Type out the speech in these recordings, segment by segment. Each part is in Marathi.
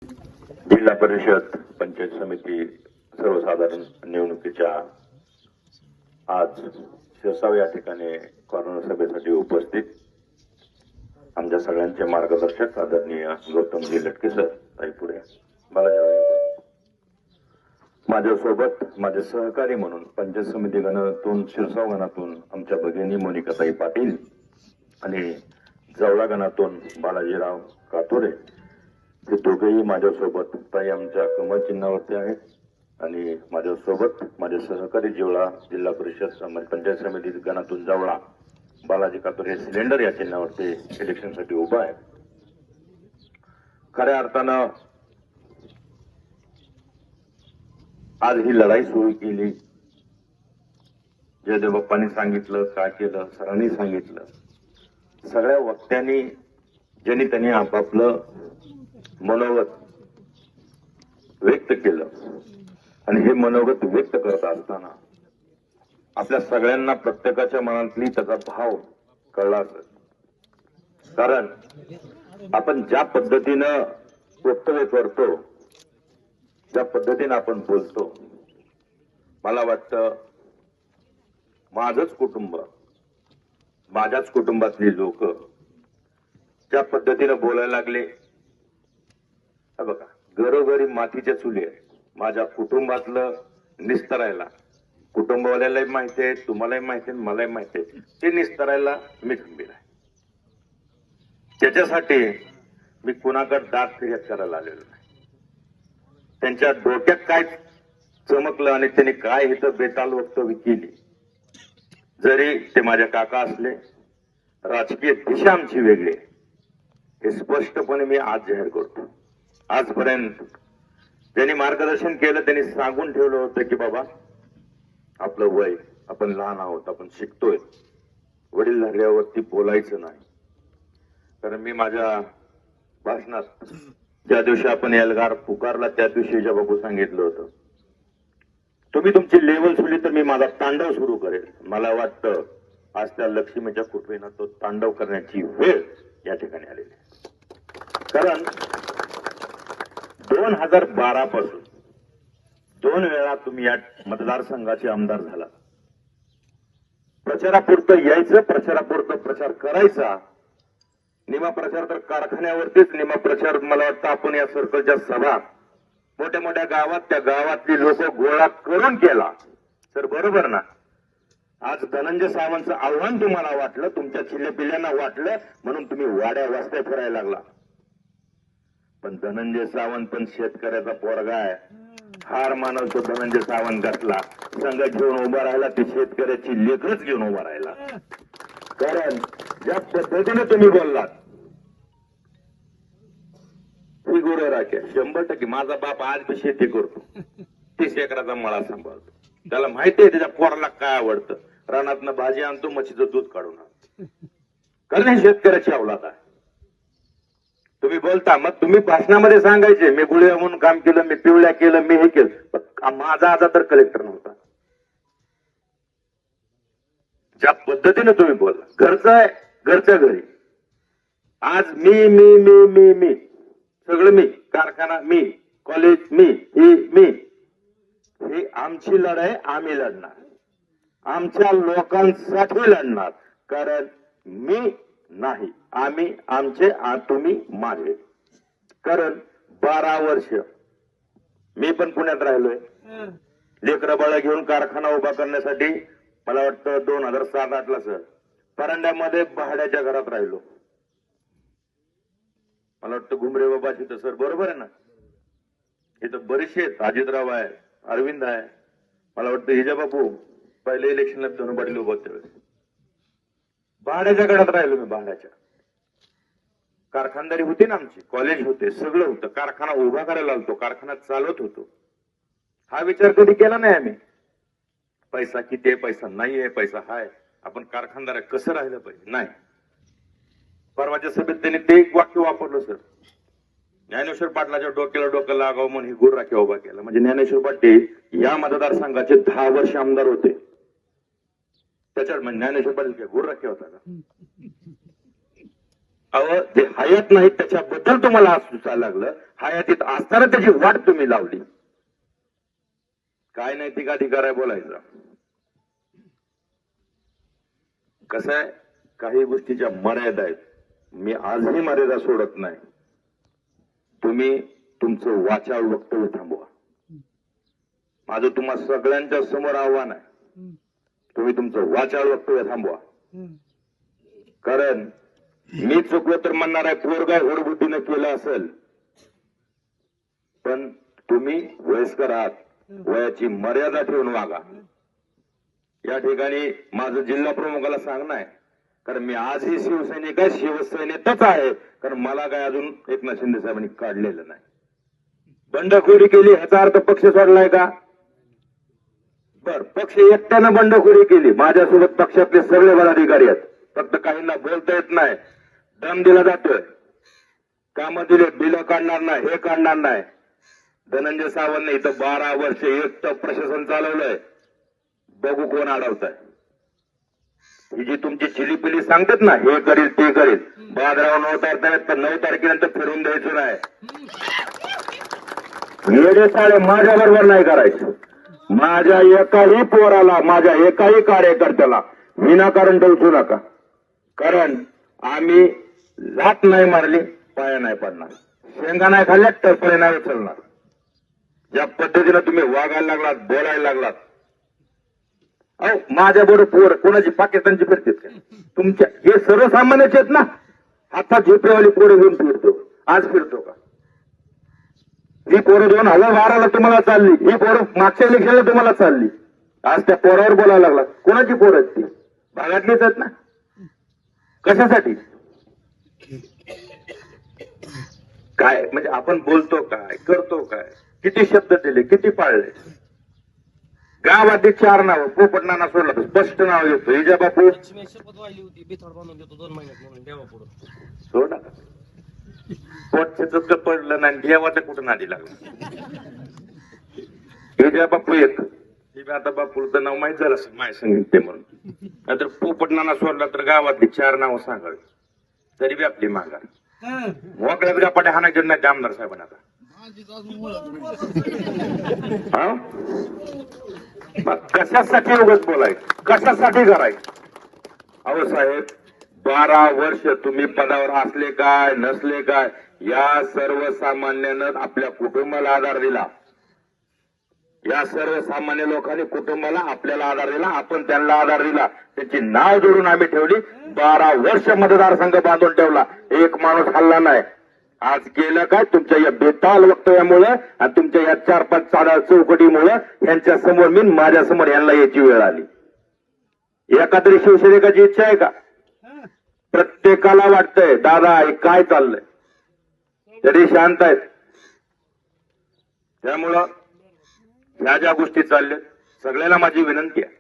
जिल्हा परिषद पंचायत समिती सर्वसाधारण निवडणुकीच्या आज शिरसाव या ठिकाणी कॉर्नर सभेसाठी उपस्थित आमच्या सगळ्यांचे मार्गदर्शक आदरणीय गौतमजी लटके सर ताई पुढे माझ्यासोबत माझे सहकारी म्हणून पंचायत समिती गणातून शिरसाव गणातून आमच्या भगिनी मोनिकाताई पाटील आणि जवळा गणातून बालाजीराव कातोरे हे दोघेही माझ्यासोबत ताई आमच्या कमळ चिन्हावरती आहेत आणि माझ्यासोबत माझे सहकारी जिल्हा परिषद पंचायत समिती गणातून जवळा बालाजी कातोरे सिलेंडर या चिन्हावरती इलेक्शनसाठी उभा आहे. खऱ्या अर्थानं आज ही लढाई सुरू केली. जयदेव बाप्पांनी सांगितलं, काय केलं, सरांनी सांगितलं, सगळ्या वक्त्यांनी ज्यांनी त्यांनी आपापलं मनोगत व्यक्त केलं आणि हे मनोगत व्यक्त करत असताना आपल्या सगळ्यांना प्रत्येकाच्या मनातली त्याचा भाव कळला असेल. कारण आपण ज्या पद्धतीनं वक्तव्य करतो, ज्या पद्धतीनं आपण बोलतो, मला वाटतं माझंच कुटुंब, माझ्याच कुटुंबातली लोक ज्या पद्धतीनं बोलायला लागले, बघा घरोघरी मातीच्या चुली आहे. माझ्या कुटुंबातलं निस्तरायला कुटुंबवाल्यालाही माहिती आहे, तुम्हालाही माहिती आहे, मलाही माहिती आहे, ते निस्तरायला मी खंबीर आहे. त्याच्यासाठी मी कुणाकडे दात फिर्याद करायला आलेलो नाही. त्यांच्या डोक्यात काय चमकलं आणि त्यांनी काय इथं बेताल वक्तव्य केली, जरी ते माझ्या काका असले, राजकीय दिशा आमची वेगळी आहे, हे स्पष्टपणे मी आज जाहीर करतो. आजपर्यंत ज्यांनी मार्गदर्शन केलं त्यांनी सांगून ठेवलं होतं की बाबा आपलं वय, आपण लहान आहोत, आपण शिकतोय, वडील धरल्यावरती बोलायचं नाही. कारण मी माझ्या भाषणात ज्या दिवशी आपण एल्गार पुकारला त्या दिवशी ज्या बाबू सांगितलं होतं, तुम्ही तुमची लेवल सोडली तर मी माझा तांडव सुरू करेल. मला वाटतं आज त्या लक्ष्मीच्या कुटुंबानं तो तांडव करण्याची वेळ या ठिकाणी आलेली आहे. कारण 2012 पासून 2 वेळा तुम्ही या मतदारसंघाचे आमदार झाला. प्रचारापुरतं यायचं, प्रचारापुरतं प्रचार करायचा. निमा प्रचार तर कारखान्यावरतीच, निमा प्रचार मला वाटतं आपण या सर्कलच्या सभा मोठ्या मोठ्या गावात, त्या गावातली लोक गोळा करून केला. तर बरोबर ना? आज धनंजय सावंतचं आव्हान तुम्हाला वाटलं, तुमच्या चिल्ल्या वाटलं, म्हणून तुम्ही वाड्या वस्त्या फिरायला लागला. पण धनंजय सावंत पण शेतकऱ्याचा पोरगा आहे. हार मानव तो धनंजय सावंत घातला, संघ घेऊन उभा राहिला, ती शेतकऱ्याची लेकरच घेऊन उभा राहिला. कारण ज्या पद्धतीने तुम्ही बोललात, ही गुरं राख्या 100%. माझा बाप आज बी शेती करतो, 30 एकराचा मळा सांभाळतो. त्याला माहिती आहे त्याच्या पोराला काय आवडतं. रानातनं भाजी आणतो, म्हशीचं दूध काढून आणतो. कारण हे शेतकऱ्याची अवलाद आहे. तुम्ही बोलता, मग तुम्ही भाषणामध्ये सांगायचे मी गुळ्या म्हणून काम केलं, मी पिवळ्या केलं, मी हे केलं. माझा आजा तर कलेक्टर नव्हता. ज्या पद्धतीने तुम्ही बोलला, घरचं आहे, घरच्या घरी. आज मी मी मी मी मी सगळं मी, कारखाना मी, कॉलेज मी, मी, ही आमची लढाई आम्ही लढणार, आमच्या लोकांसाठी लढणार. कारण मी नाही, आम्ही, आमचे, तुम्ही माझे. कारण 12 वर्ष मी पण पुण्यात राहिलोय. लेकरं बाळं घेऊन कारखाना उभा करण्यासाठी मला वाटतं 2007-8ला सर परांड्यामध्ये भाड्याच्या घरात राहिलो. मला वाटतं घुमरे बाबाची तर सर बरोबर आहे ना, इथं बरेचसे आहेत. अजितराव आहे, अरविंद आहे, मला वाटतं हिजा बापू पहिले इलेक्शनला धनुबाडीला उभं त्यावेळेस भाड्याच्या घरात राहिलो मी. भाड्याच्या कारखानदारी होती ना आमची, कॉलेज होते, सगळं होतं. कारखाना उभा करायला आलतो, कारखाना चालवत होतो. हा विचार कधी केला नाही आम्ही, पैसा किती आहे, पैसा नाही आहे, पैसा हाय, आपण कारखानदार कसं राहिलं पाहिजे. नाही, परवाच्या सभेत त्यांनी ते एक वाक्य वापरलं सर, ज्ञानेश्वर पाटलाच्या डोक्याला डोकं लागावं म्हणून ही गुर राख्या उभा केला. म्हणजे ज्ञानेश्वर पाटील या मतदारसंघाचे 10 वर्ष आमदार होते. त्याच्यावर म्हणजे ज्ञानेश्वर पाटील काय गुर राख्या होता का? अहो, जे हयात नाही त्याच्याबद्दल तुम्हाला आज सुचायला लागलं. हयातीत असताना त्याची वाट तुम्ही लावली. काय नैतिक अधिकार आहे बोलायचा? कसं आहे, काही गोष्टीच्या मर्यादा आहेत. मी आजही मर्यादा सोडत नाही. तुम्ही तुमचं वाचाळ वक्तव्य थांबवा. माझं तुम्हा सगळ्यांच्या समोर आव्हान आहे, तुम्ही तुमचं वाचाळ वक्तव्य थांबवा. कारण मी चुकलो तर म्हणणार आहे पोरगा घोडबुद्धीनं केलं असेल, पण तुम्ही वयस्कर आहात, वयाची मर्यादा ठेवून वागा. या ठिकाणी माझं जिल्हा प्रमुखाला सांगणं आहे, कारण मी आजही शिवसैनिक आहे, शिवसैनिकच आहे. कारण मला काय अजून एकनाथ शिंदे साहेबांनी काढलेलं नाही. बंडखोरी केली ह्याचा अर्थ पक्ष सोडलाय का? बर, पक्ष एकट्यानं बंडखोरी केली. माझ्यासोबत पक्षातले सगळे पदाधिकारी आहेत, फक्त काहींना बोलता येत नाही, दम दिला जातोय. कामं दिले, बिलं काढणार नाही, हे काढणार नाही. धनंजय सावंतने इथं 12 वर्ष एकटं प्रशासन चालवलंय. बघू कोण अडवताय. ही जी तुमची चिलीपिली सांगतात ना, हे करील ते करील, बादराव 9 तारखेनंतर 9 तारखेनंतर फिरून द्यायचं नाही. येडे साळे माझ्या बरोबर नाही करायचं. माझ्या एकाही पोराला, माझ्या एकाही कार्यकर्त्याला विनाकारण डोसू नका. कारण आम्ही लात नाही मारली, पाया नाही पडणार, शेंगा नाही खाल्ल्या, टरफळे नाही उचलणार. ज्या पद्धतीनं तुम्ही वागायला लागलात, बोलायला लागलात, अहो माझ्या बरोबर पोर कोणाची पाकिस्तानची फिरतेत का? तुमच्या हे सर्वसामान्यच आहेत ना. हातात झोपेवाली पोरं घेऊन फिरतो, आज फिरतो का? ही पोरं 2012ला तुम्हाला चालली, ही पोरं मागच्या इलेक्शनला तुम्हाला चालली. आज त्या पोरावर बोलायला लागला. कोणाची पोरं आहेत ती? भागातलीच आहेत ना. कशासाठी? काय म्हणजे आपण बोलतो काय, करतो काय, किती शब्द दिले, किती पाळले? गावातली 4 नावं, पोपटनाना सोडला तर स्पष्ट नाव येतो. हिजा बापू शपथ वाहिली होती, बिथाड बांधून देतो 2 महिन्यात म्हणून देवा पुढे सोडा. पोटचं पडलं नाही, देवाचं कुठं नादी लागलं. हिजा बापू एक, ही आता बापू तर नाव माहीत झालं असेल माय सांगितले म्हणून. नाहीतर पोपटनाना सोडला तर गावातली 4 नावं सांगावी, तरी बी आपली माघार. मोकळ्यात गपाट्या हाणायचे नाही आमदार साहेबांना. आता हा मग कशासाठी उगाच बोलायचं, कशासाठी करायचं? अहो साहेब, 12 वर्ष तुम्ही पदावर असले काय नसले काय, या सर्वसामान्यानं आपल्या कुटुंबाला आधार दिला. या सर्वसामान्य लोकांनी कुटुंबाला आपल्याला आधार दिला, आपण त्यांना आधार दिला. त्याची नाव जोडून आम्ही ठेवली. 12 वर्ष मतदारसंघ बांधून ठेवला, एक माणूस हल्ला नाही. आज गेलं काय तुमच्या या बेताल वक्तव्यामुळे आणि तुमच्या या 4-5 चौकटीमुळे यांच्या समोर मी माझ्या समोर यांना याची वेळ आली. एखादी शिवसैनिकाची इच्छा आहे का? प्रत्येकाला वाटतंय दादा हे काय चाललंय, तरी शांत आहेत. त्यामुळं ह्या ज्या गोष्टी चालल्या, सगळ्याला माझी विनंती आहे,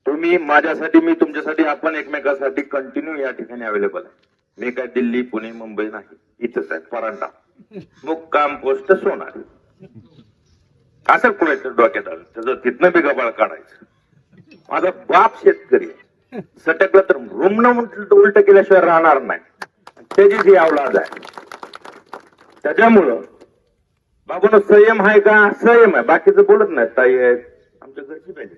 तुम्ही माझ्यासाठी, मी तुमच्यासाठी, आपण एकमेकांसाठी कंटिन्यू या ठिकाणी अवेलेबल आहे. मी काय दिल्ली, पुणे, मुंबई नाही, इथंच आहे परांडा, मुक्काम पोस्ट सोनार. असं कुणाचं डोक्यात आलं त्याचं तिथनं बी गबाळ काढायचं. माझा बाप शेतकरी आहे, सटकलं तर रुमणं उलट केल्याशिवाय राहणार नाही. त्याची जी अवलाद आहे, त्याच्यामुळं बाबून संयम आहे का? संयम आहे, बाकीचं बोलत नाही. ताई आहेत आमच्या घरची पाहिजे.